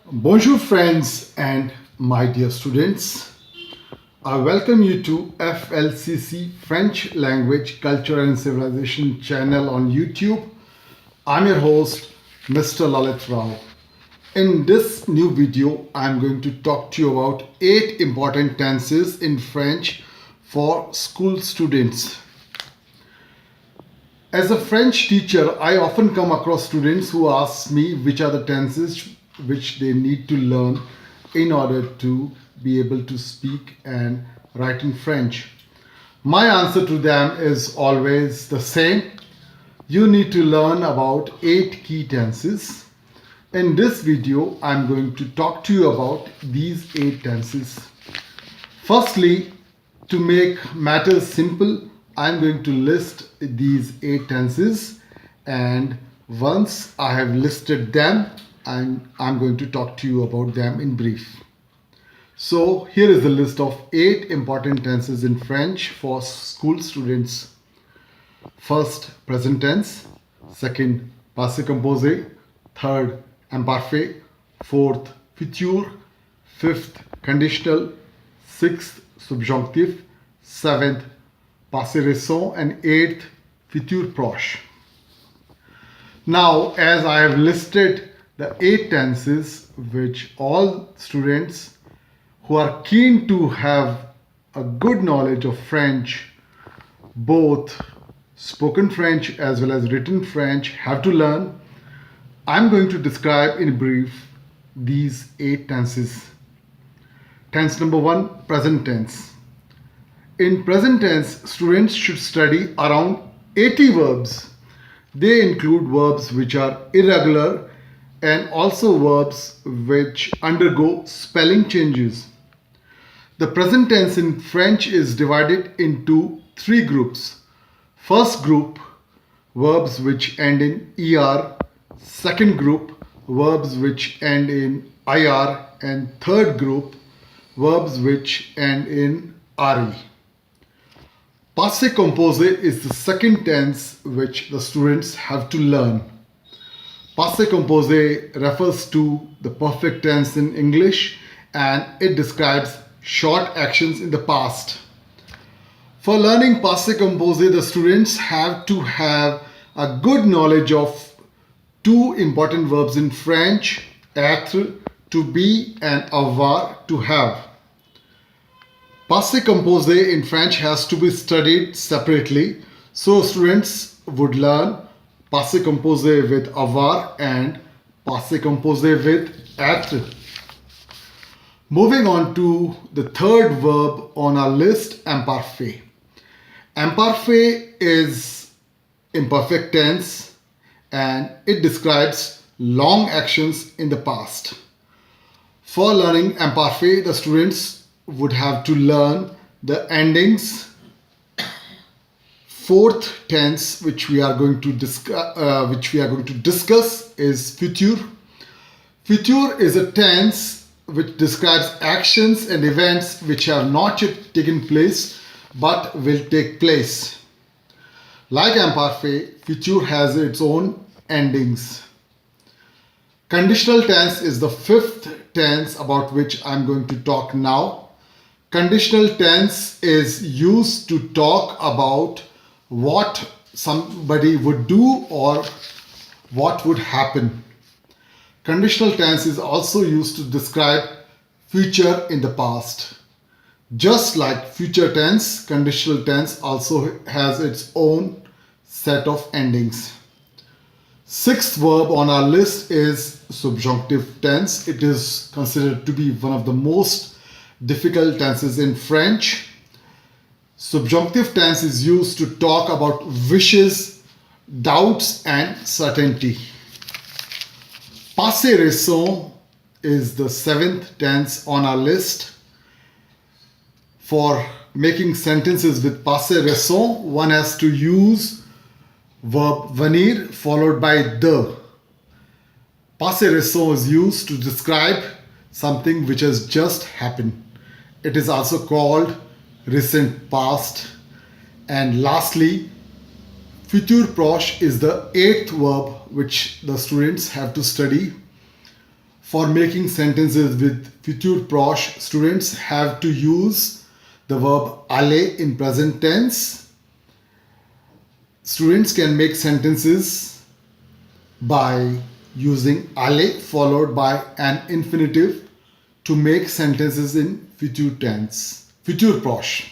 Bonjour friends and my dear students. I welcome you to FLCC French Language, Culture and Civilization channel on YouTube. I'm your host Mr. Lalit Rao. In this new video, I'm going to talk to you about 8 important tenses in French for school students. As a French teacher, I often come across students who ask me which are the tenses which they need to learn in order to be able to speak and write in French. My answer to them is always the same. You need to learn about 8 key tenses. In this video, I'm going to talk to you about these 8 tenses. Firstly, to make matters simple, I'm going to list these 8 tenses, and once I have listed them, I'm going to talk to you about them in brief. So here is the list of 8 important tenses in French for school students. First, present tense. Second, passé composé. Third, imparfait. Fourth, futur. Fifth, conditional. Sixth, subjunctif. Seventh, passé récent. And eighth, futur proche. Now, as I have listed the 8 tenses which all students who are keen to have a good knowledge of French, both spoken French as well as written French, have to learn, I'm going to describe in brief these 8 tenses. Tense number 1, present tense. In present tense, students should study around 80 verbs. They include verbs which are irregular and also verbs which undergo spelling changes. The present tense in French is divided into 3 groups. First group, verbs which end in er. Second group, verbs which end in ir. And third group, verbs which end in re. Passé composé is the second tense which the students have to learn. Passé composé refers to the perfect tense in English, and it describes short actions in the past. For learning passé composé, the students have to have a good knowledge of 2 important verbs in French, être, to be, and avoir, to have. Passé composé in French has to be studied separately, so students would learn passé composé with avoir and passé composé with être. Moving on to the third verb on our list, imparfait. Imparfait is imperfect tense and it describes long actions in the past. For learning imparfait, the students would have to learn the endings. Fourth tense which we are going to discuss is futur. Futur is a tense which describes actions and events which have not yet taken place but will take place. Like imparfait, futur has its own endings. Conditional tense is the 5th tense about which I'm going to talk now. Conditional tense is used to talk about what somebody would do or what would happen. Conditional tense is also used to describe future in the past. Just like future tense, conditional tense also has its own set of endings. 6th verb on our list is subjunctive tense. It is considered to be one of the most difficult tenses in French. Subjunctive tense is used to talk about wishes, doubts, and certainty. Passé récent is the 7th tense on our list. For making sentences with passé récent, one has to use verb venir followed by the. Passé récent is used to describe something which has just happened. It is also called recent past. And lastly, futur proche is the 8th verb which the students have to study. For making sentences with future proche, students have to use the verb aller in present tense. Students can make sentences by using aller followed by an infinitive to make sentences in future tense, future proche.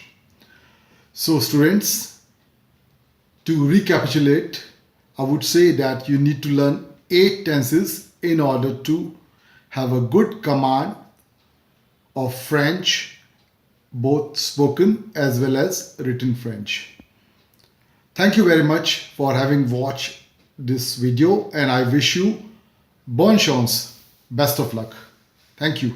So students, to recapitulate, I would say that you need to learn 8 tenses in order to have a good command of French, both spoken as well as written French. Thank you very much for having watched this video, and I wish you bonne chance, best of luck. Thank you.